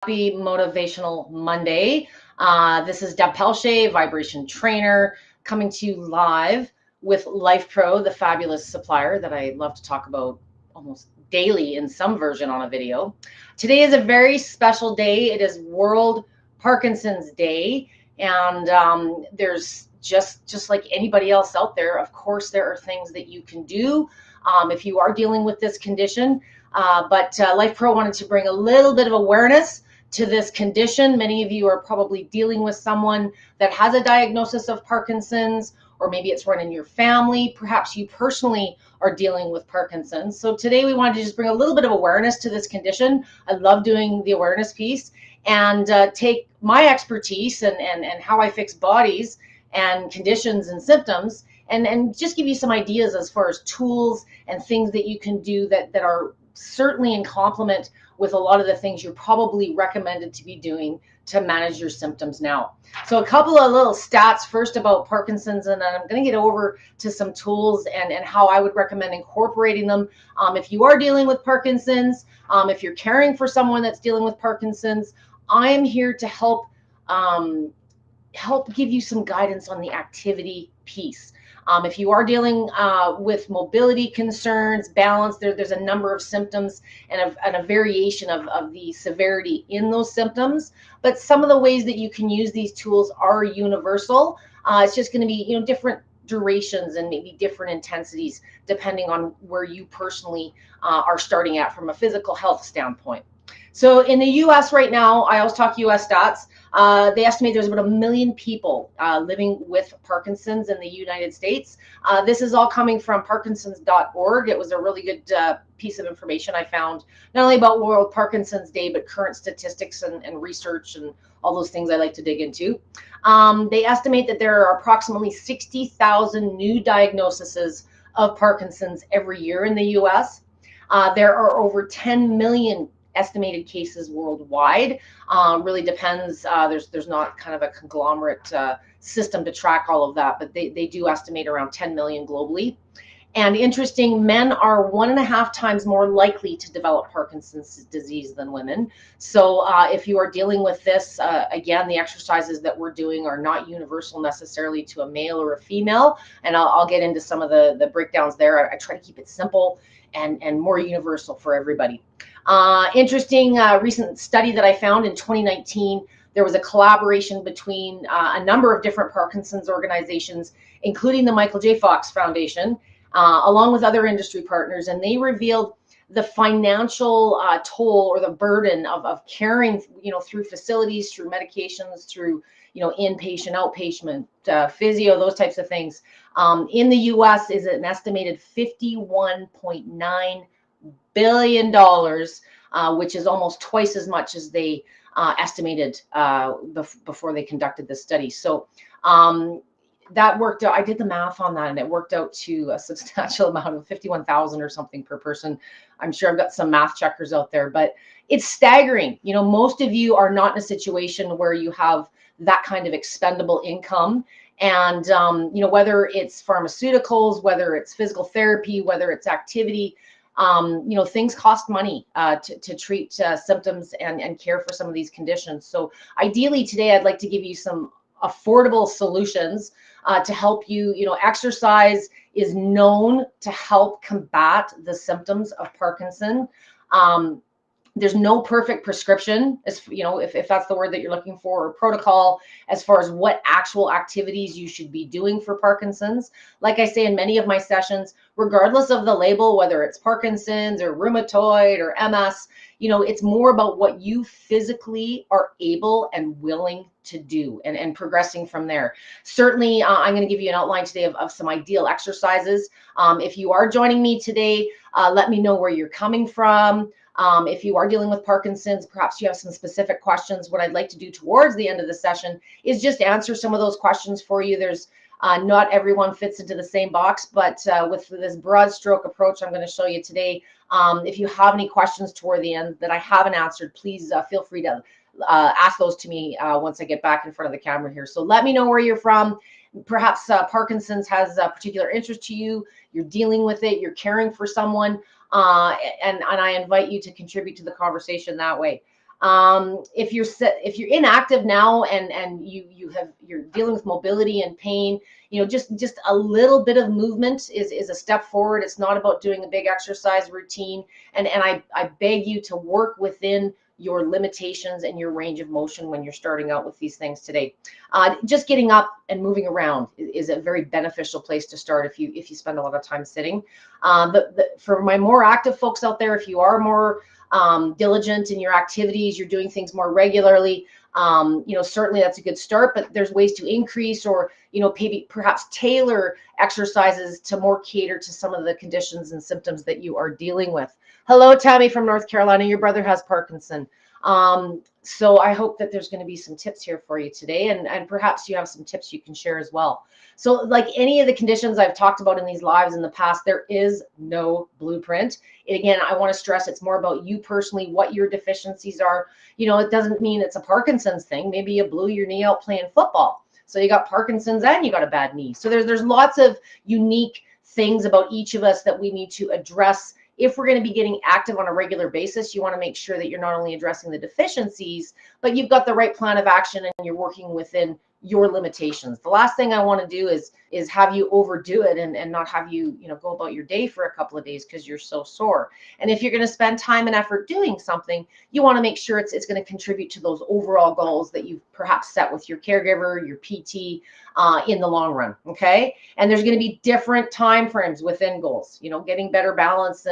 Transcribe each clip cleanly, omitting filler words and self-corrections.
Happy Motivational Monday. This is Deb Pelche, vibration trainer, coming to you live with Lifepro, the fabulous supplier that I love to talk about almost daily in some version on a video. Today is a very special day. It is World Parkinson's Day, and there's just like anybody else out there, of course, there are things that you can do if you are dealing with this condition. But Lifepro wanted to bring a little bit of awareness to this condition. Many of you are probably dealing with someone that has a diagnosis of Parkinson's, or maybe it's run in your family. Perhaps you personally are dealing with Parkinson's. So today we wanted to just bring a little bit of awareness to this condition. I love doing the awareness piece and take my expertise and how I fix bodies and conditions and symptoms and just give you some ideas as far as tools and things that you can do that are certainly in complement with a lot of the things you're probably recommended to be doing to manage your symptoms now. So a couple of little stats first about Parkinson's, and then I'm going to get over to some tools and how I would recommend incorporating them. If you are dealing with Parkinson's, if you're caring for someone that's dealing with Parkinson's, I am here to help give you some guidance on the activity piece. If you are dealing with mobility concerns, balance, there's a number of symptoms and a variation of the severity in those symptoms. But some of the ways that you can use these tools are universal. It's just going to be, different durations and maybe different intensities depending on where you personally are starting at from a physical health standpoint. So in the US right now, I always talk US stats. They estimate there's about 1 million people living with Parkinson's in the United States. This is all coming from Parkinsons.org. It was a really good piece of information I found, not only about World Parkinson's Day, but current statistics and research and all those things I like to dig into. They estimate that there are approximately 60,000 new diagnoses of Parkinson's every year in the US. There are over 10 million estimated cases worldwide. Really depends. There's not kind of a conglomerate system to track all of that, but they do estimate around 10 million globally. And interesting, men are 1.5 times more likely to develop Parkinson's disease than women. So if you are dealing with this, again, the exercises that we're doing are not universal necessarily to a male or a female. And I'll get into some of the breakdowns there. I try to keep it simple and more universal for everybody. Interesting recent study that I found in 2019. There was a collaboration between a number of different Parkinson's organizations, including the Michael J. Fox Foundation, along with other industry partners, and they revealed the financial toll or the burden of caring, through facilities, through medications, through, inpatient, outpatient, physio, those types of things. In the U.S. is an estimated $51.9 billion, which is almost twice as much as they estimated before they conducted this study. So that worked out. I did the math on that, and it worked out to a substantial amount of 51,000 or something per person. I'm sure I've got some math checkers out there, but it's staggering. Most of you are not in a situation where you have that kind of expendable income. And, whether it's pharmaceuticals, whether it's physical therapy, whether it's activity, things cost money to treat symptoms and care for some of these conditions. So ideally today, I'd like to give you some affordable solutions to help you. Exercise is known to help combat the symptoms of Parkinson. There's no perfect prescription, if that's the word that you're looking for, or protocol as far as what actual activities you should be doing for Parkinson's. Like I say in many of my sessions, regardless of the label, whether it's Parkinson's or rheumatoid or MS, it's more about what you physically are able and willing to do and progressing from there. Certainly, I'm going to give you an outline today of some ideal exercises. If you are joining me today, let me know where you're coming from. If you are dealing with Parkinson's, perhaps you have some specific questions. What I'd like to do towards the end of the session is just answer some of those questions for you. There's not everyone fits into the same box, but with this broad stroke approach I'm going to show you today, if you have any questions toward the end that I haven't answered, please feel free to ask those to me once I get back in front of the camera here. So let me know where you're from. Perhaps Parkinson's has a particular interest to you. You're dealing with it. You're caring for someone. And I invite you to contribute to the conversation that way. If you're inactive now and you're dealing with mobility and pain, just a little bit of movement is a step forward. It's not about doing a big exercise routine. And I beg you to work within your limitations and your range of motion when you're starting out with these things today. Just getting up and moving around is a very beneficial place to start if you spend a lot of time sitting. For my more active folks out there, if you are more diligent in your activities, you're doing things more regularly, certainly that's a good start, but there's ways to increase or, maybe perhaps tailor exercises to more cater to some of the conditions and symptoms that you are dealing with. Hello, Tammy from North Carolina. Your brother has Parkinson. So I hope that there's going to be some tips here for you today, and perhaps you have some tips you can share as well. So like any of the conditions I've talked about in these lives in the past, there is no blueprint. And again, I want to stress it's more about you personally, what your deficiencies are. It doesn't mean it's a Parkinson's thing. Maybe you blew your knee out playing football, so you got Parkinson's and you got a bad knee. So there's lots of unique things about each of us that we need to address. If we're going to be getting active on a regular basis, you want to make sure that you're not only addressing the deficiencies, but you've got the right plan of action and you're working within your limitations. The last thing I want to do is have you overdo it and not have you, go about your day for a couple of days because you're so sore. And if you're going to spend time and effort doing something, you want to make sure it's going to contribute to those overall goals that you've perhaps set with your caregiver, your PT, in the long run. Okay. And there's going to be different time frames within goals. Getting better balance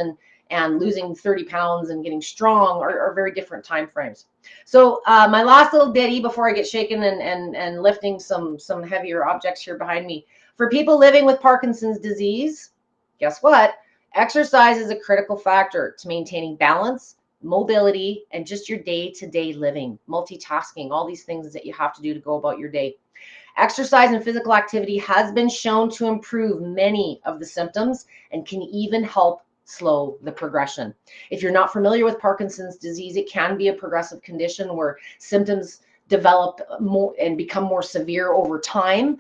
and losing 30 pounds and getting strong are very different time frames. So my last little ditty before I get shaken and lifting some heavier objects here behind me. For people living with Parkinson's disease, guess what? Exercise is a critical factor to maintaining balance, mobility, and just your day-to-day living, multitasking, all these things that you have to do to go about your day. Exercise and physical activity has been shown to improve many of the symptoms and can even help slow the progression. If you're not familiar with Parkinson's disease, it can be a progressive condition where symptoms develop more and become more severe over time.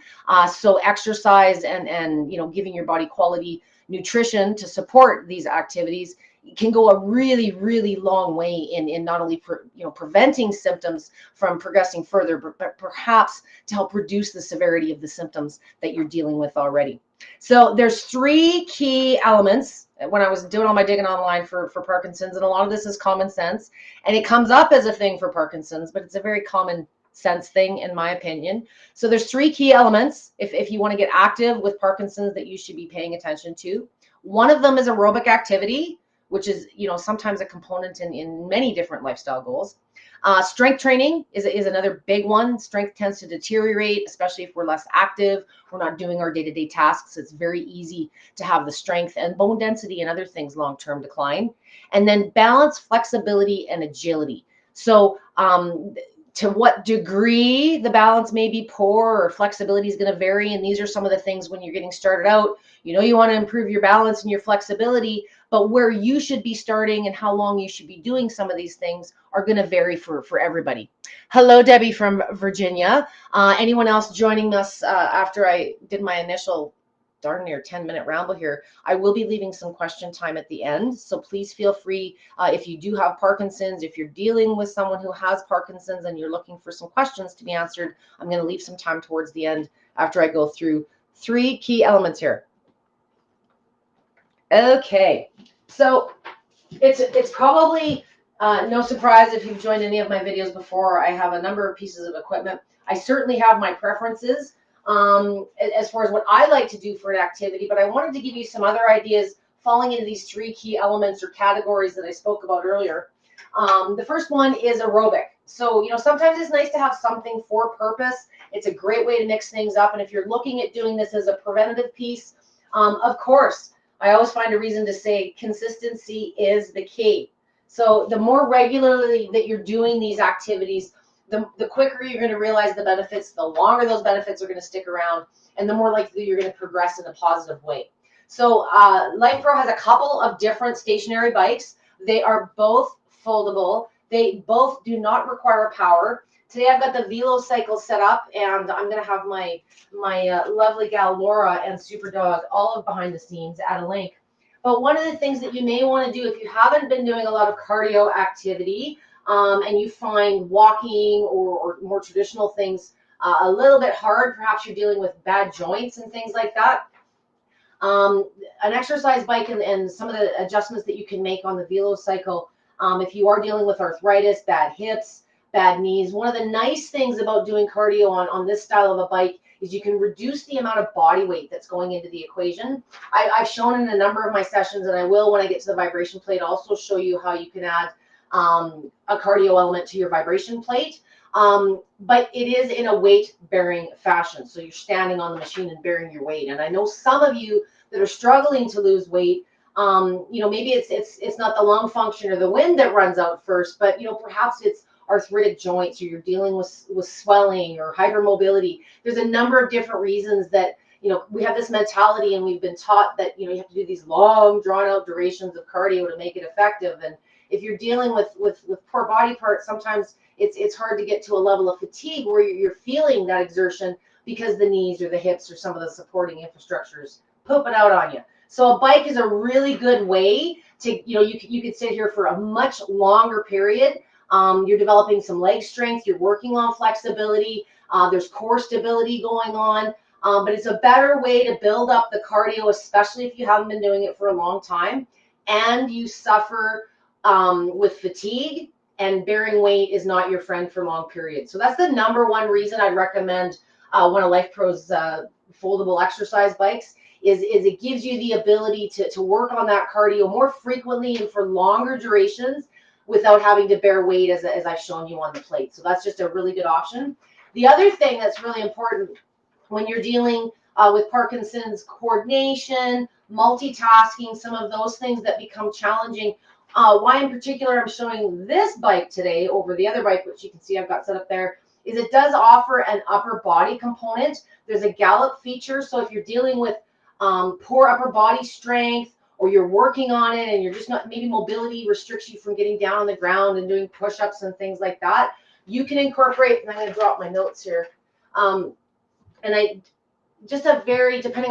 So exercise and giving your body quality nutrition to support these activities can go a really, really long way in not only preventing symptoms from progressing further, but perhaps to help reduce the severity of the symptoms that you're dealing with already. So there's 3 key elements when I was doing all my digging online for Parkinson's, and a lot of this is common sense, and it comes up as a thing for Parkinson's, but it's a very common sense thing in my opinion. So there's 3 key elements if you want to get active with Parkinson's that you should be paying attention to. One of them is aerobic activity, which is sometimes a component in many different lifestyle goals. Strength training is another big one. Strength tends to deteriorate, especially if we're less active, we're not doing our day-to-day tasks. It's very easy to have the strength and bone density and other things long-term decline. And then balance, flexibility, and agility. So to what degree the balance may be poor or flexibility is going to vary. And these are some of the things when you're getting started out, you want to improve your balance and your flexibility, but where you should be starting and how long you should be doing some of these things are going to vary for everybody. Hello, Debbie from Virginia. Anyone else joining us after I did my initial darn near 10-minute ramble here? I will be leaving some question time at the end, so please feel free if you do have Parkinson's, if you're dealing with someone who has Parkinson's and you're looking for some questions to be answered, I'm going to leave some time towards the end after I go through 3 key elements here. Okay, so it's probably no surprise if you've joined any of my videos before. I have a number of pieces of equipment. I certainly have my preferences as far as what I like to do for an activity, but I wanted to give you some other ideas falling into these 3 key elements or categories that I spoke about earlier. The first one is aerobic. So, sometimes it's nice to have something for purpose. It's a great way to mix things up. And if you're looking at doing this as a preventative piece, of course, I always find a reason to say consistency is the key. So the more regularly that you're doing these activities, the quicker you're going to realize the benefits, the longer those benefits are going to stick around, and the more likely you're going to progress in a positive way. So Lifepro has a couple of different stationary bikes. They are both foldable. They both do not require power. Today I've got the Velo cycle set up, and I'm going to have my lovely gal Laura and Super Dog all behind the scenes at a link. But one of the things that you may want to do if you haven't been doing a lot of cardio activity, and you find walking or more traditional things a little bit hard, perhaps you're dealing with bad joints and things like that, an exercise bike and some of the adjustments that you can make on the velo cycle, if you are dealing with arthritis, bad hips, bad knees, one of the nice things about doing cardio on this style of a bike is you can reduce the amount of body weight that's going into the equation. I've shown in a number of my sessions, and I will when I get to the vibration plate also show you how you can add a cardio element to your vibration plate. But it is in a weight-bearing fashion. So you're standing on the machine and bearing your weight. And I know some of you that are struggling to lose weight, maybe it's not the lung function or the wind that runs out first, but perhaps it's arthritic joints, or you're dealing with swelling or hypermobility. There's a number of different reasons that we have this mentality, and we've been taught that you have to do these long, drawn-out durations of cardio to make it effective. And if you're dealing with poor body parts, sometimes it's hard to get to a level of fatigue where you're feeling that exertion because the knees or the hips or some of the supporting infrastructures poop it out on you. So a bike is a really good way to, you could sit here for a much longer period. You're developing some leg strength, you're working on flexibility, there's core stability going on, but it's a better way to build up the cardio, especially if you haven't been doing it for a long time and you suffer with fatigue, and bearing weight is not your friend for long periods. So that's the number one reason I'd recommend one of Lifepro's foldable exercise bikes is it gives you the ability to work on that cardio more frequently and for longer durations without having to bear weight as I've shown you on the plate. So that's just a really good option. The other thing that's really important when you're dealing with Parkinson's, coordination, multitasking, some of those things that become challenging. Why in particular I'm showing this bike today over the other bike, which you can see I've got set up there, is it does offer an upper body component. There's a gallop feature. So if you're dealing with poor upper body strength, or you're working on it and you're just not, maybe mobility restricts you from getting down on the ground and doing push-ups and things like that, you can incorporate, and I'm going to drop my notes here, depending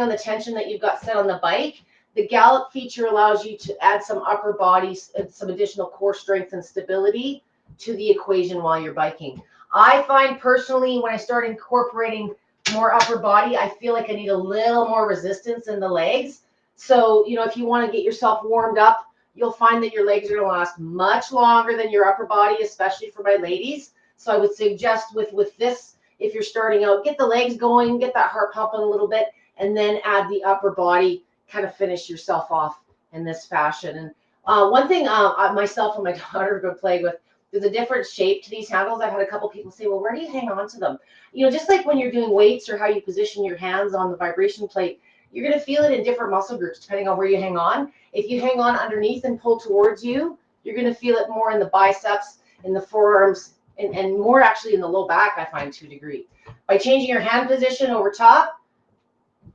on the tension that you've got set on the bike, the gallop feature allows you to add some upper body and some additional core strength and stability to the equation while you're biking. I find personally when I start incorporating more upper body, I feel like I need a little more resistance in the legs. So, if you want to get yourself warmed up, you'll find that your legs are going to last much longer than your upper body, especially for my ladies. So I would suggest with this, if you're starting out, get the legs going, get that heart pumping a little bit, and then add the upper body, kind of finish yourself off in this fashion. And one thing myself and my daughter have been playing with, there's a different shape to these handles. I've had a couple people say, well, where do you hang on to them? Just like when you're doing weights or how you position your hands on the vibration plate, you're going to feel it in different muscle groups depending on where you hang on. If you hang on underneath and pull towards you, you're going to feel it more in the biceps, in the forearms, and more actually in the low back, I find, to a degree. By changing your hand position over top,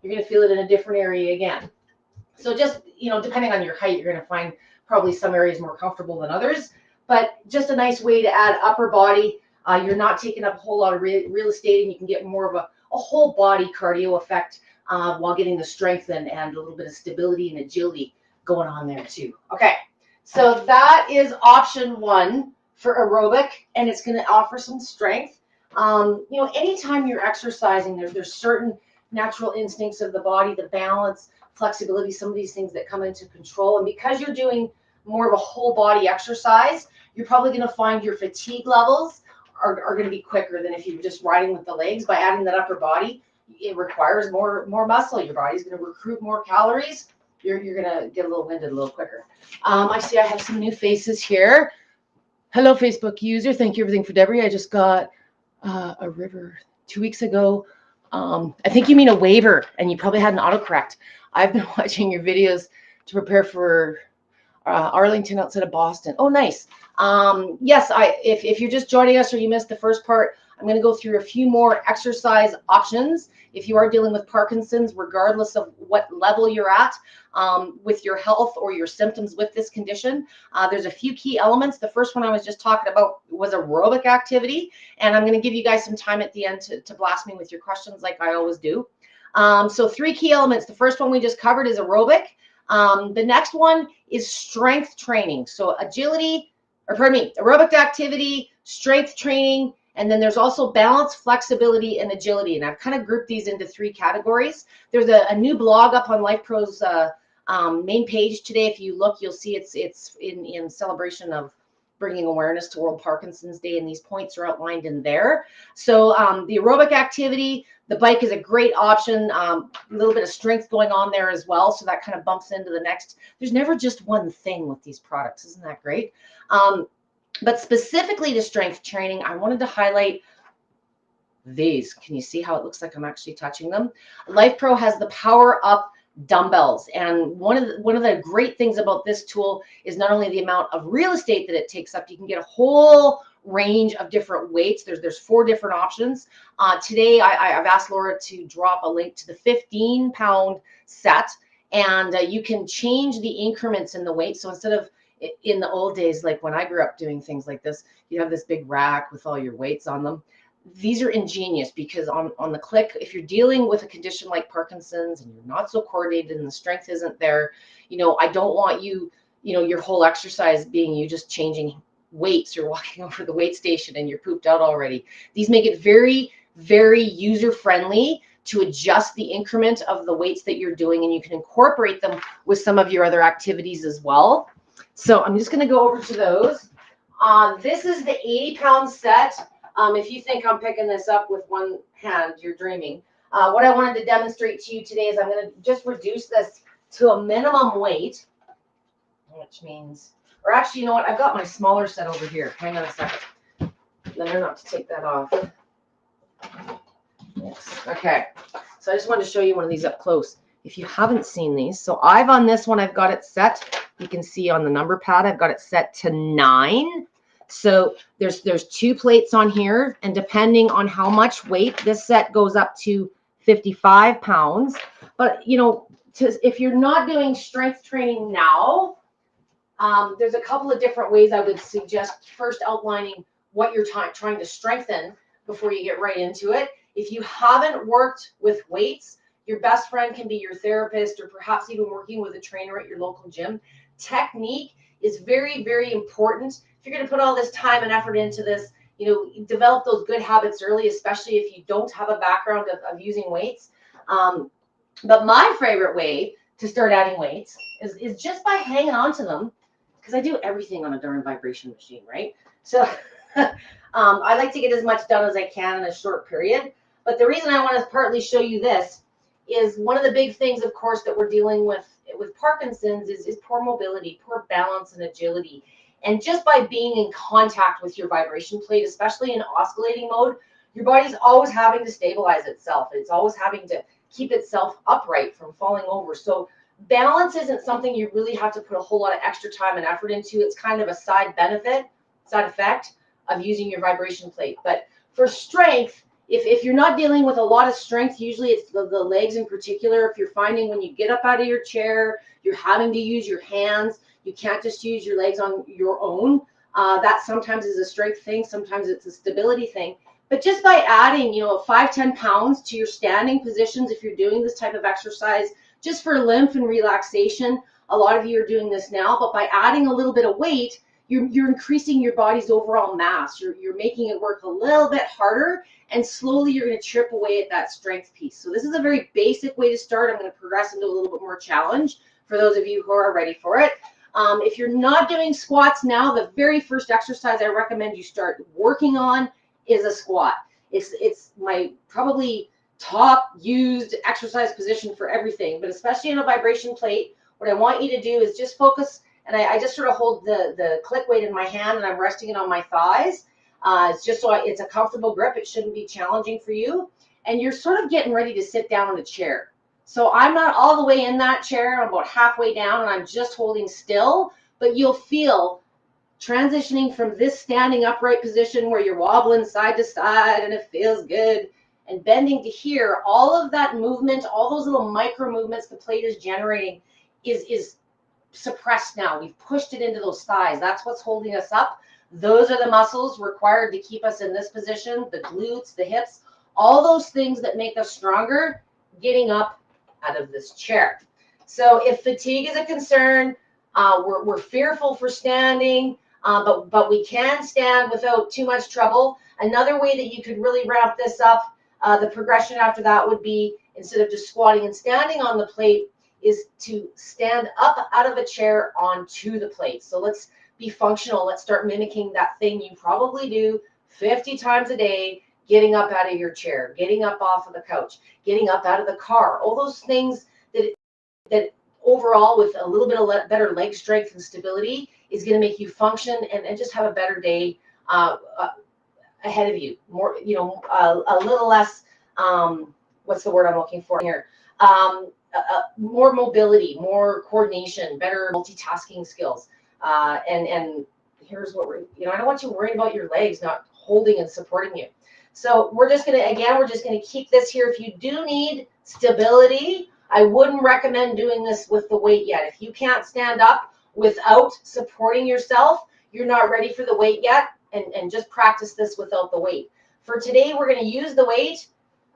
you're going to feel it in a different area again. So just, depending on your height, you're going to find probably some areas more comfortable than others, but just a nice way to add upper body. You're not taking up a whole lot of real estate, and you can get more of a whole body cardio effect while getting the strength and a little bit of stability and agility going on there too. Okay, so that is option one for aerobic, and it's going to offer some strength. Anytime you're exercising, there's certain natural instincts of the body, the balance, flexibility, some of these things that come into control. And because you're doing more of a whole body exercise, you're probably going to find your fatigue levels are going to be quicker than if you're just riding with the legs. By adding that upper body, it requires more muscle. Your body's going to recruit more calories. You're going to get a little winded a little quicker. I see I have some new faces here. Hello, Facebook user. Thank you everything for Debby. I just got a river 2 weeks ago. I think you mean a waiver, and you probably had an autocorrect. I've been watching your videos to prepare for Arlington outside of Boston. Oh, nice. Yes, if you're just joining us or you missed the first part, I'm going to go through a few more exercise options. If you are dealing with Parkinson's, regardless of what level you're at with your health or your symptoms with this condition, there's a few key elements. The first one I was just talking about was aerobic activity, and I'm going to give you guys some time at the end to blast me with your questions like I always do. So 3 key elements. The first one we just covered is aerobic. The next one is strength training. So agility, or pardon me, aerobic activity, strength training, and then there's also balance, flexibility, and agility. And I've kind of grouped these into 3 categories. There's a new blog up on Lifepro's main page today. If you look, you'll see it's in celebration of bringing awareness to World Parkinson's Day, and these points are outlined in there. So the aerobic activity, the bike is a great option. A little bit of strength going on there as well, so that kind of bumps into the next. There's never just one thing with these products. Isn't that great? But specifically to strength training, I wanted to highlight these. Can you see how it looks like I'm actually touching them? Lifepro has the Power Up dumbbells, and one of the great things about this tool is not only the amount of real estate that it takes up. You can get a whole range of different weights. There's 4 different options. Today I've asked Laura to drop a link to the 15-pound set, and you can change the increments in the weight. So instead of in the old days, like when I grew up doing things like this, you have this big rack with all your weights on them. These are ingenious because on the click, if you're dealing with a condition like Parkinson's and you're not so coordinated and the strength isn't there, I don't want you, your whole exercise being you just changing weights. You're walking over the weight station and you're pooped out already. These make it very, very user-friendly to adjust the increment of the weights that you're doing, and you can incorporate them with some of your other activities as well. So I'm just going to go over to those. This is the 80-pound set. If you think I'm picking this up with one hand, you're dreaming. What I wanted to demonstrate to you today is I'm going to just reduce this to a minimum weight, which means, or actually, you know what? I've got my smaller set over here. Hang on a second. Better not to take that off. Yes. Okay. So I just wanted to show you one of these up close. If you haven't seen these, so on this one, I've got it set. You can see on the number pad, I've got it set to 9. So there's 2 plates on here, and depending on how much weight, this set goes up to 55 pounds. But if you're not doing strength training now, there's a couple of different ways I would suggest. First, outlining what you're trying to strengthen before you get right into it. If you haven't worked with weights, your best friend can be your therapist, or perhaps even working with a trainer at your local gym. Technique is very, very important. If you're going to put all this time and effort into this, develop those good habits early, especially if you don't have a background of using weights. But my favorite way to start adding weights is just by hanging on to them, because I do everything on a darn vibration machine, right? So I like to get as much done as I can in a short period. But the reason I want to partly show you this is one of the big things, of course, that we're dealing with Parkinson's is poor mobility, poor balance, and agility. And just by being in contact with your vibration plate, especially in oscillating mode, your body's always having to stabilize itself. It's always having to keep itself upright from falling over. So balance isn't something you really have to put a whole lot of extra time and effort into. It's kind of a side effect of using your vibration plate. But for strength, if you're not dealing with a lot of strength, usually it's the legs in particular. If you're finding when you get up out of your chair, you're having to use your hands, you can't just use your legs on your own. That sometimes is a strength thing, sometimes it's a stability thing. But just by adding, 5-10 pounds to your standing positions, if you're doing this type of exercise, just for lymph and relaxation, a lot of you are doing this now, but by adding a little bit of weight, you're increasing your body's overall mass. You're making it work a little bit harder, and slowly you're going to chip away at that strength piece. So this is a very basic way to start. I'm going to progress into a little bit more challenge for those of you who are ready for it. If you're not doing squats now, the very first exercise I recommend you start working on is a squat. It's my probably top used exercise position for everything, but especially in a vibration plate, what I want you to do is just focus. And I just sort of hold the click weight in my hand, and I'm resting it on my thighs. It's just so it's a comfortable grip. It shouldn't be challenging for you. And you're sort of getting ready to sit down in a chair. So I'm not all the way in that chair. I'm about halfway down, and I'm just holding still. But you'll feel transitioning from this standing upright position where you're wobbling side to side and it feels good, and bending to here. All of that movement, all those little micro movements the plate is generating is suppressed now. We've pushed it into those thighs. That's what's holding us up. Those are the muscles required to keep us in this position, the glutes, the hips, all those things that make us stronger getting up out of this chair. So if fatigue is a concern, we're fearful for standing, but we can stand without too much trouble. Another way that you could really ramp this up, the progression after that would be, instead of just squatting and standing on the plate, is to stand up out of a chair onto the plate. So let's be functional. Let's start mimicking that thing you probably do 50 times a day, getting up out of your chair, getting up off of the couch, getting up out of the car. All those things that overall, with a little bit of better leg strength and stability, is going to make you function and just have a better day ahead of you. More, a little less, what's the word I'm looking for here? More mobility, more coordination, better multitasking skills. And here's what I don't want you worrying about your legs not holding and supporting you. So we're just going to keep this here. If you do need stability, I wouldn't recommend doing this with the weight yet. If you can't stand up without supporting yourself, you're not ready for the weight yet, and just practice this without the weight. For today, we're going to use the weight,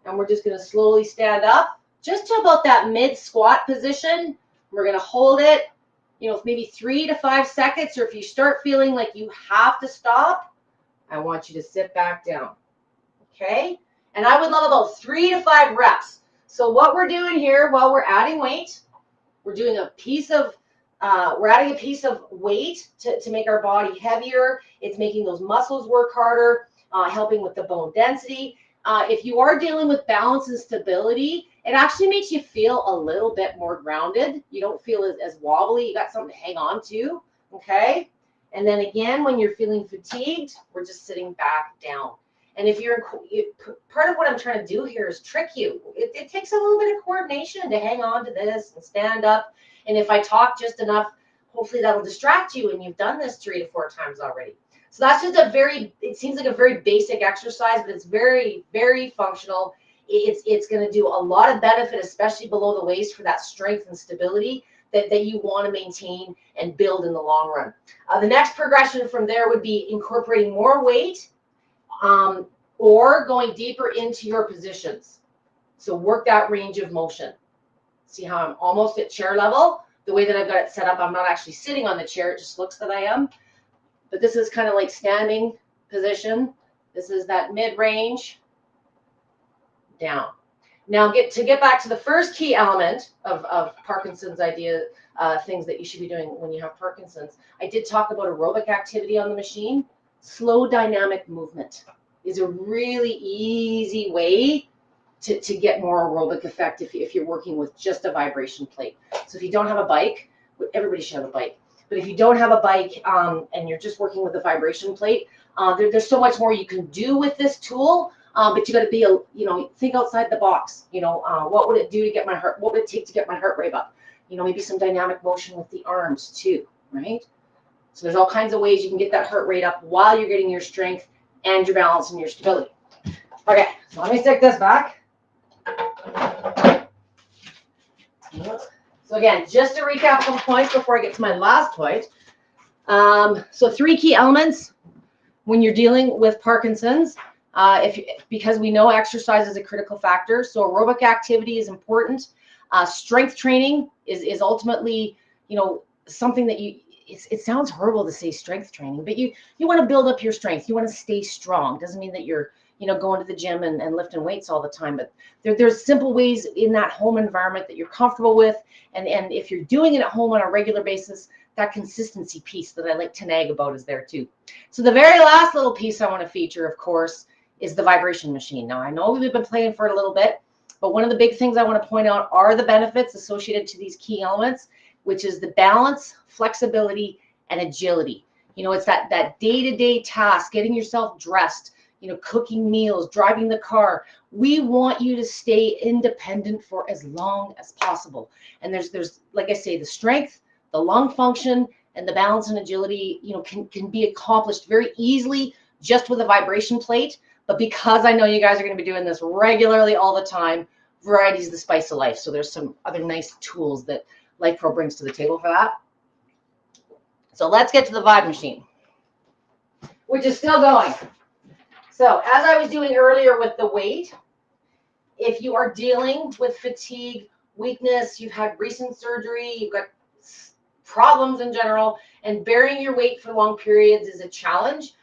and we're just going to slowly stand up just to about that mid squat position. We're going to hold it, maybe 3 to 5 seconds, or if you start feeling like you have to stop, I want you to sit back down. Okay? And I would love about 3 to 5 reps. So what we're doing here, while we're adding weight, we're adding a piece of weight to make our body heavier. It's making those muscles work harder, helping with the bone density. If you are dealing with balance and stability, it actually makes you feel a little bit more grounded. You don't feel as wobbly. You got something to hang on to, okay? And then again, when you're feeling fatigued, we're just sitting back down. And if part of what I'm trying to do here is trick you. It takes a little bit of coordination to hang on to this and stand up. And if I talk just enough, hopefully that'll distract you, and you've done this 3 to 4 times already. So that's just it seems like a very basic exercise, but it's very, very functional. It's going to do a lot of benefit, especially below the waist, for that strength and stability that you want to maintain and build in the long run. The next progression from there would be incorporating more weight, or going deeper into your positions. So work that range of motion. See how I'm almost at chair level? The way that I've got it set up, I'm not actually sitting on the chair. It just looks that I am. But this is kind of like standing position. This is that mid-range, down. Now to get back to the first key element of Parkinson's idea, things that you should be doing when you have Parkinson's. I did talk about aerobic activity on the machine. Slow dynamic movement is a really easy way to get more aerobic effect if you're working with just a vibration plate. So if you don't have a bike, everybody should have a bike. But if you don't have a bike and you're just working with a vibration plate, there's so much more you can do with this tool. But you got to be think outside the box. What would it do to get my heart? What would it take to get my heart rate up? Maybe some dynamic motion with the arms too, right? So there's all kinds of ways you can get that heart rate up while you're getting your strength and your balance and your stability. Okay, so let me stick this back. So again, just to recap some points before I get to my last point. So 3 key elements when you're dealing with Parkinson's, because we know exercise is a critical factor. So aerobic activity is important. Strength training is ultimately, something that it sounds horrible to say strength training, but you want to build up your strength. You want to stay strong. Doesn't mean that you're, going to the gym and lifting weights all the time, but there's simple ways in that home environment that you're comfortable with. And if you're doing it at home on a regular basis, that consistency piece that I like to nag about is there too. So the very last little piece I want to feature, of course, is the vibration machine. Now, I know we've been playing for it a little bit, but one of the big things I want to point out are the benefits associated to these key elements, which is the balance, flexibility, and agility. It's that day-to-day task, getting yourself dressed, cooking meals, driving the car. We want you to stay independent for as long as possible. And there's like I say, the strength, the lung function, and the balance and agility, can be accomplished very easily just with a vibration plate. But because I know you guys are going to be doing this regularly all the time, variety is the spice of life. So there's some other nice tools that Lifepro brings to the table for that. So let's get to the vibe machine, which is still going. So as I was doing earlier with the weight, if you are dealing with fatigue, weakness, you've had recent surgery, you've got problems in general, and bearing your weight for long periods is a challenge.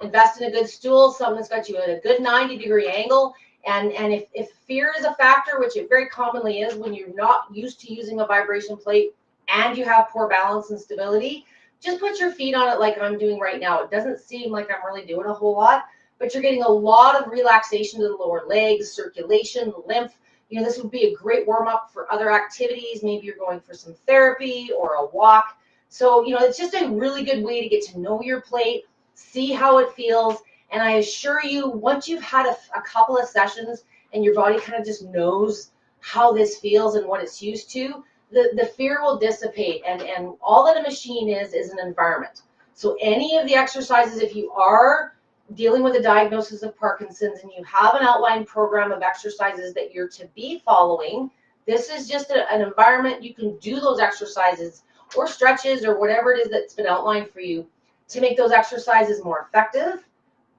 Invest in a good stool, something that's got you at a good 90-degree angle. And if fear is a factor, which it very commonly is when you're not used to using a vibration plate and you have poor balance and stability, just put your feet on it like I'm doing right now. It doesn't seem like I'm really doing a whole lot, but you're getting a lot of relaxation to the lower legs, circulation, lymph. You know, this would be a great warm-up for other activities. Maybe you're going for some therapy or a walk. So, you know, it's just a really good way to get to know your plate, see how it feels. And I assure you, once you've had a couple of sessions and your body kind of just knows how this feels and what it's used to, the fear will dissipate. And all that a machine is an environment. So any of the exercises, if you are dealing with a diagnosis of Parkinson's and you have an outlined program of exercises that you're to be following, this is just an environment. You can do those exercises or stretches or whatever it is that's been outlined for you to make those exercises more effective,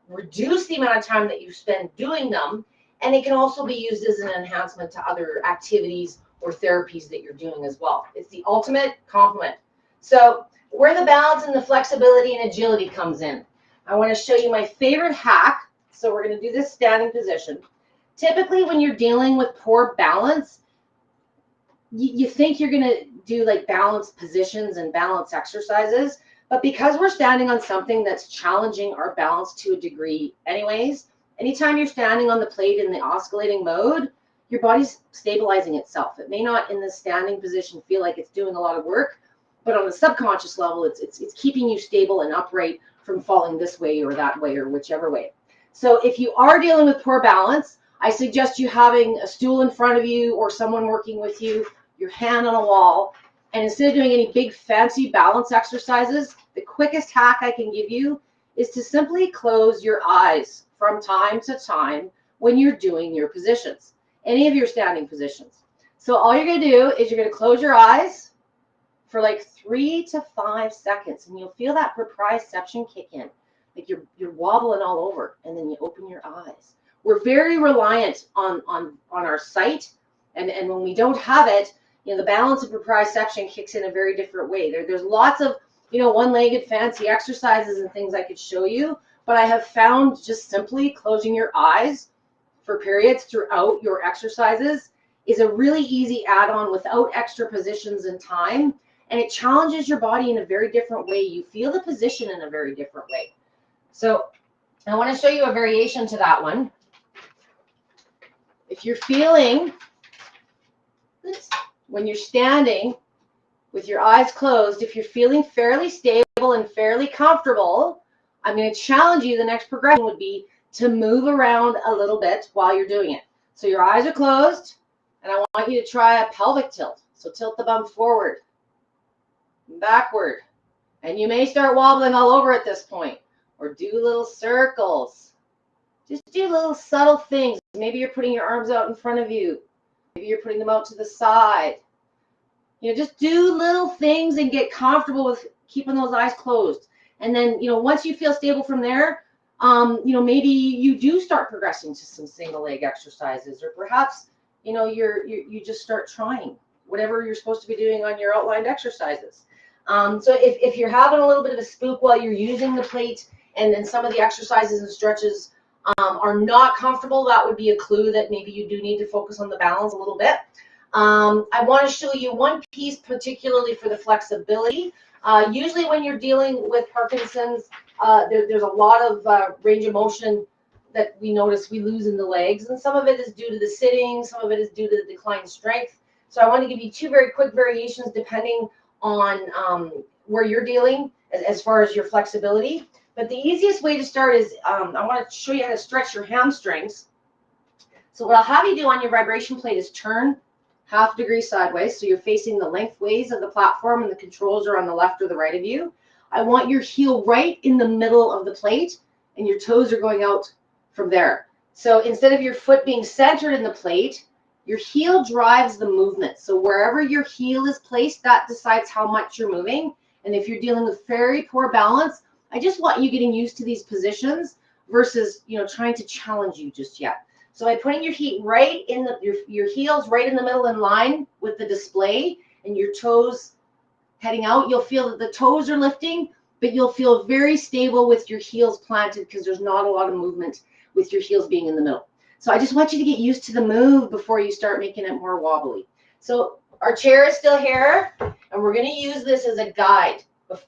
reduce the amount of time that you spend doing them, and it can also be used as an enhancement to other activities or therapies that you're doing as well. It's the ultimate complement. So where the balance and the flexibility and agility comes in, I want to show you my favorite hack. So we're going to do this standing position. Typically when you're dealing with poor balance, you think you're going to do like balanced positions and balance exercises, but because we're standing on something that's challenging our balance to a degree anyways, anytime you're standing on the plate in the oscillating mode, your body's stabilizing itself. It may not in the standing position feel like it's doing a lot of work, but on the subconscious level, it's keeping you stable and upright from falling this way or that way or whichever way. So if you are dealing with poor balance, I suggest you having a stool in front of you or someone working with you, your hand on a wall, and instead of doing any big fancy balance exercises, the quickest hack I can give you is to simply close your eyes from time to time when you're doing your positions, any of your standing positions. So all you're going to do is you're going to close your eyes for like 3 to 5 seconds, and you'll feel that proprioception kick in, like you're wobbling all over, and then you open your eyes. We're very reliant on our sight, and when we don't have it, you know, the balance of proprioception kicks in a very different way. There's lots of, you know, one-legged fancy exercises and things I could show you, but I have found just simply closing your eyes for periods throughout your exercises is a really easy add-on without extra positions and time, and it challenges your body in a very different way. You feel the position in a very different way. So I want to show you a variation to that one. If you're feeling, when you're standing with your eyes closed, if you're feeling fairly stable and fairly comfortable, I'm going to challenge you. The next progression would be to move around a little bit while you're doing it. So your eyes are closed, and I want you to try a pelvic tilt. So tilt the bum forward, backward, and you may start wobbling all over at this point, or do little circles. Just do little subtle things. Maybe you're putting your arms out in front of you. Maybe you're putting them out to the side. You know, just do little things and get comfortable with keeping those eyes closed. And then, you know, once you feel stable from there, you know, maybe you do start progressing to some single leg exercises, or perhaps, you know, you just start trying whatever you're supposed to be doing on your outlined exercises. So if you're having a little bit of a spook while you're using the plate, and then some of the exercises and stretches are not comfortable, that would be a clue that maybe you do need to focus on the balance a little bit. I want to show you one piece particularly for the flexibility. Usually when you're dealing with Parkinson's, there's a lot of range of motion that we notice we lose in the legs, and some of it is due to the sitting, some of it is due to the declined strength. So I want to give you 2 very quick variations depending on where you're dealing as far as your flexibility. But the easiest way to start is I want to show you how to stretch your hamstrings. So what I'll have you do on your vibration plate is turn half degree sideways, so you're facing the lengthways of the platform and the controls are on the left or the right of you. I want your heel right in the middle of the plate, and your toes are going out from there. So instead of your foot being centered in the plate, your heel drives the movement. So wherever your heel is placed, that decides how much you're moving. And if you're dealing with very poor balance, I just want you getting used to these positions versus, you know, trying to challenge you just yet. So by putting your feet right in your heels right in the middle in line with the display, and your toes heading out, you'll feel that the toes are lifting, but you'll feel very stable with your heels planted because there's not a lot of movement with your heels being in the middle. So I just want you to get used to the move before you start making it more wobbly. So our chair is still here, and we're going to use this as a guide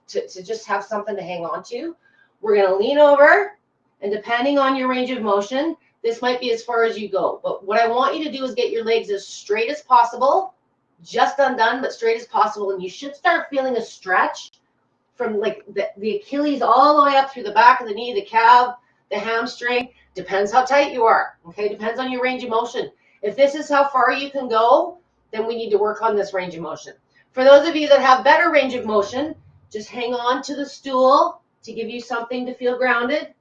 to just have something to hang on to. We're going to lean over, and depending on your range of motion, this might be as far as you go. But what I want you to do is get your legs as straight as possible, just undone, but straight as possible. And you should start feeling a stretch from like the Achilles all the way up through the back of the knee, the calf, the hamstring. Depends how tight you are, okay? Depends on your range of motion. If this is how far you can go, then we need to work on this range of motion. For those of you that have better range of motion, just hang on to the stool to give you something to feel grounded.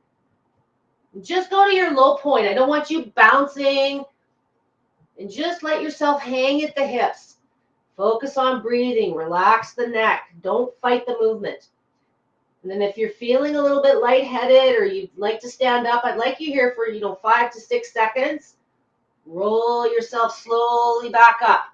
Just go to your low point. I don't want you bouncing, and just let yourself hang at the hips. Focus on breathing, relax the neck. Don't fight the movement. And then if you're feeling a little bit lightheaded or you'd like to stand up, I'd like you here for, 5 to 6 seconds. Roll yourself slowly back up.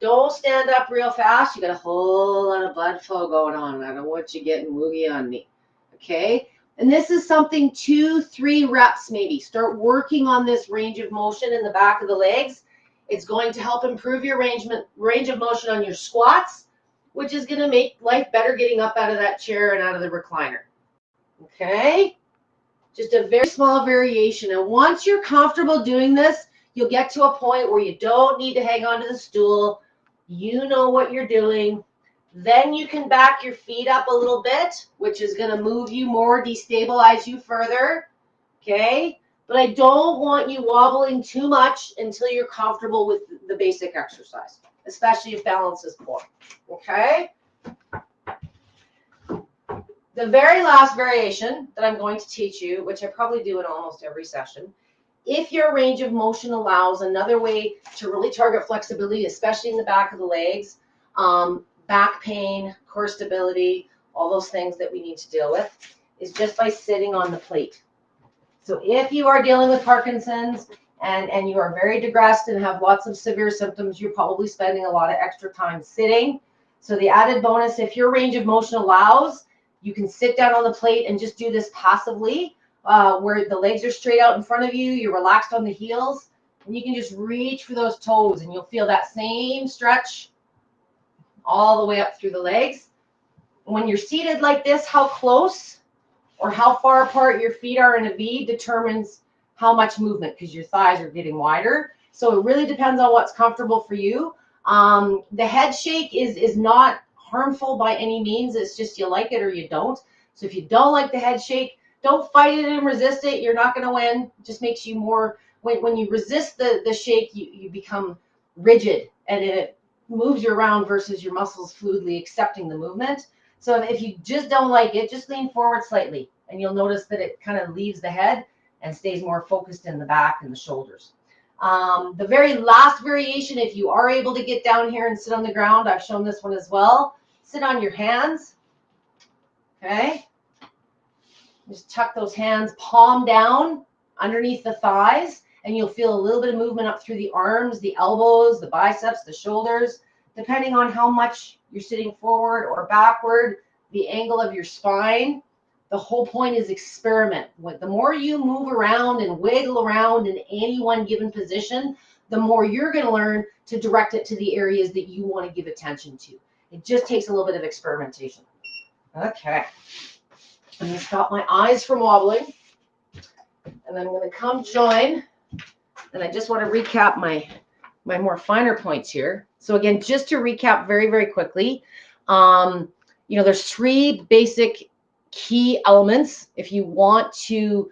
Don't stand up real fast. You got a whole lot of blood flow going on. I don't want you getting woogie on me. Okay? And this is something 2-3 reps maybe. Start working on this range of motion in the back of the legs. It's going to help improve your range of motion on your squats, which is going to make life better getting up out of that chair and out of the recliner. Okay? Just a very small variation. And once you're comfortable doing this, you'll get to a point where you don't need to hang onto the stool. You know what you're doing. Then you can back your feet up a little bit, which is going to move you more, destabilize you further. Okay? But I don't want you wobbling too much until you're comfortable with the basic exercise, especially if balance is poor. Okay? The very last variation that I'm going to teach you, which I probably do in almost every session, if your range of motion allows, another way to really target flexibility, especially in the back of the legs, back pain, core stability, all those things that we need to deal with, is just by sitting on the plate. So if you are dealing with Parkinson's and you are very digressed and have lots of severe symptoms, you're probably spending a lot of extra time sitting. So the added bonus, if your range of motion allows, you can sit down on the plate and just do this passively, where the legs are straight out in front of you, you're relaxed on the heels, and you can just reach for those toes, and you'll feel that same stretch all the way up through the legs. When you're seated like this, how close or how far apart your feet are in a V determines how much movement, because your thighs are getting wider. So it really depends on what's comfortable for you. The head shake is not harmful by any means. It's just you like it or you don't. So if you don't like the head shake, don't fight it and resist it. You're not going to win. It just makes you more, when you resist the shake, you become rigid, and it moves you around versus your muscles fluidly accepting the movement. So if you just don't like it, just lean forward slightly, and you'll notice that it kind of leaves the head and stays more focused in the back and the shoulders. The very last variation, if you are able to get down here and sit on the ground, I've shown this one as well. Sit on your hands. Okay. Just tuck those hands palm down underneath the thighs, and you'll feel a little bit of movement up through the arms, the elbows, the biceps, the shoulders, depending on how much you're sitting forward or backward, the angle of your spine. The whole point is experiment. The more you move around and wiggle around in any one given position, the more you're going to learn to direct it to the areas that you want to give attention to. It just takes a little bit of experimentation. Okay. I'm going to stop my eyes from wobbling, and I'm going to come join, and I just want to recap my more finer points here. So again, just to recap very, very quickly, there's 3 basic key elements. If you want to,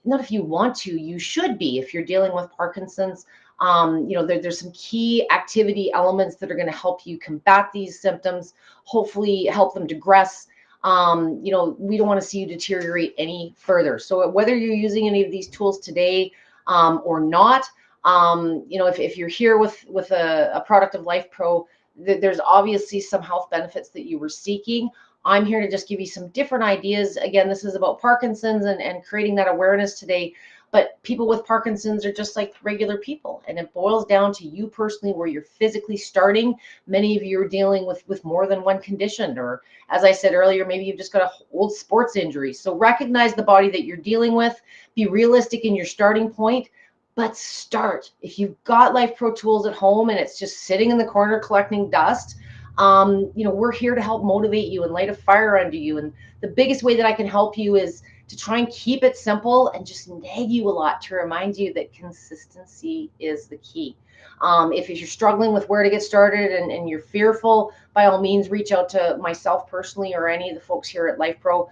not if you want to, you should be, if you're dealing with Parkinson's, there's some key activity elements that are going to help you combat these symptoms, hopefully help them digress. We don't want to see you deteriorate any further. So whether you're using any of these tools today or not, if you're here with a product of Lifepro, there's obviously some health benefits that you were seeking. I'm here to just give you some different ideas. Again, this is about Parkinson's and creating that awareness today. but people with Parkinson's are just like regular people. And it boils down to you personally, where you're physically starting. Many of you are dealing with more than one condition, or as I said earlier, maybe you've just got an old sports injury. So recognize the body that you're dealing with, be realistic in your starting point, but start. If you've got Lifepro tools at home and it's just sitting in the corner collecting dust, we're here to help motivate you and light a fire under you. And the biggest way that I can help you is to try and keep it simple and just nag you a lot to remind you that consistency is the key. If you're struggling with where to get started and you're fearful, by all means, reach out to myself personally or any of the folks here at Lifepro.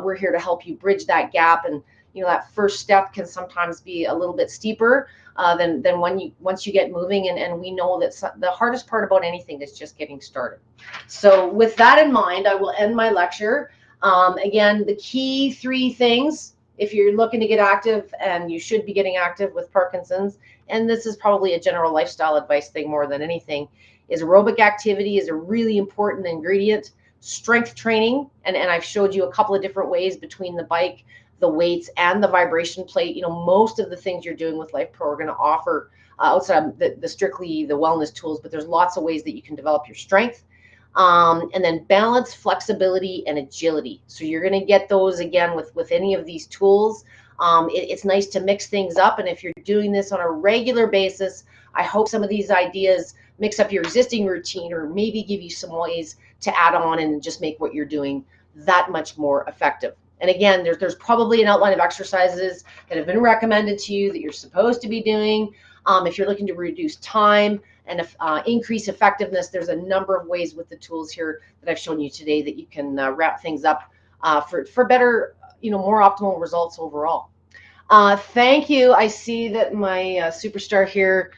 We're here to help you bridge that gap. And that first step can sometimes be a little bit steeper than once you get moving. And we know that the hardest part about anything is just getting started. So with that in mind, I will end my lecture. Again, the key 3 things, if you're looking to get active, and you should be getting active with Parkinson's, and this is probably a general lifestyle advice thing more than anything, is aerobic activity is a really important ingredient. Strength training, and I've showed you a couple of different ways between the bike, the weights, and the vibration plate. Most of the things you're doing with Lifepro are going to offer outside of the strictly the wellness tools, but there's lots of ways that you can develop your strength. And then balance, flexibility, and agility. So you're going to get those again with any of these tools. It's nice to mix things up. And if you're doing this on a regular basis, I hope some of these ideas mix up your existing routine, or maybe give you some ways to add on and just make what you're doing that much more effective. And again, there's probably an outline of exercises that have been recommended to you that you're supposed to be doing. If you're looking to reduce time and increase effectiveness, there's a number of ways with the tools here that I've shown you today that you can wrap things up for better, more optimal results overall. Thank you. I see that my superstar here,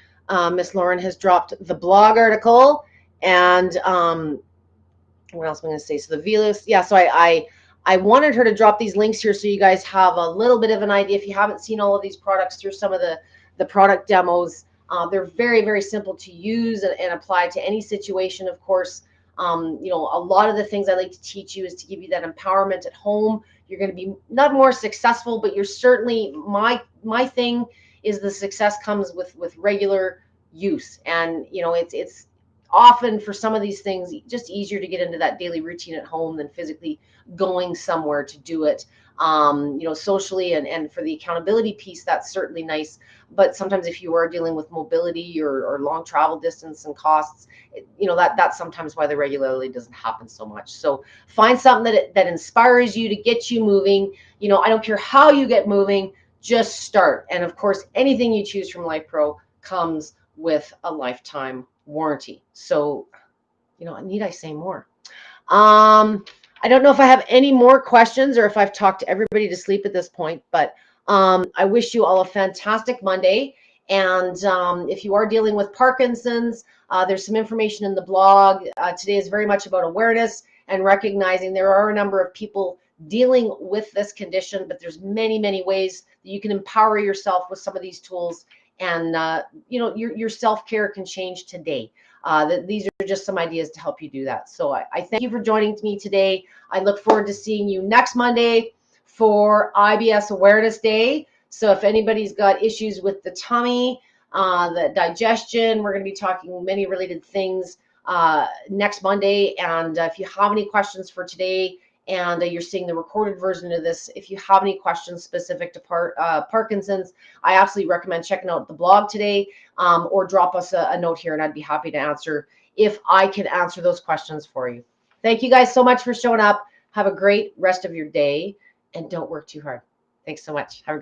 Miss Lauren, has dropped the blog article. And what else am I going to say? So the VList, yeah, so I wanted her to drop these links here so you guys have a little bit of an idea. If you haven't seen all of these products through some of the product demos, they're very, very simple to use and apply to any situation. Of course, a lot of the things I like to teach you is to give you that empowerment at home. You're going to be not more successful, but you're certainly, my thing is the success comes with regular use. And, it's often for some of these things just easier to get into that daily routine at home than physically going somewhere to do it. Socially and for the accountability piece, that's certainly nice. But sometimes if you are dealing with mobility or long travel distance and costs, that's sometimes why the regularity doesn't happen so much. So find something that inspires you to get you moving. I don't care how you get moving, just start. And of course, anything you choose from Lifepro comes with a lifetime warranty. So, need I say more? I don't know if I have any more questions or if I've talked to everybody to sleep at this point, but I wish you all a fantastic Monday. And if you are dealing with Parkinson's, there's some information in the blog. Today is very much about awareness and recognizing there are a number of people dealing with this condition, but there's many, many ways that you can empower yourself with some of these tools. And, your self-care can change today. These are just some ideas to help you do that. So I thank you for joining me today. I look forward to seeing you next Monday for IBS Awareness Day. So if anybody's got issues with the tummy, the digestion, we're going to be talking many related things next Monday. And if you have any questions for today, and you're seeing the recorded version of this, if you have any questions specific to Parkinson's, I absolutely recommend checking out the blog today, or drop us a note here, and I'd be happy to answer if I can answer those questions for you. Thank you guys so much for showing up. Have a great rest of your day, and don't work too hard. Thanks so much. Have a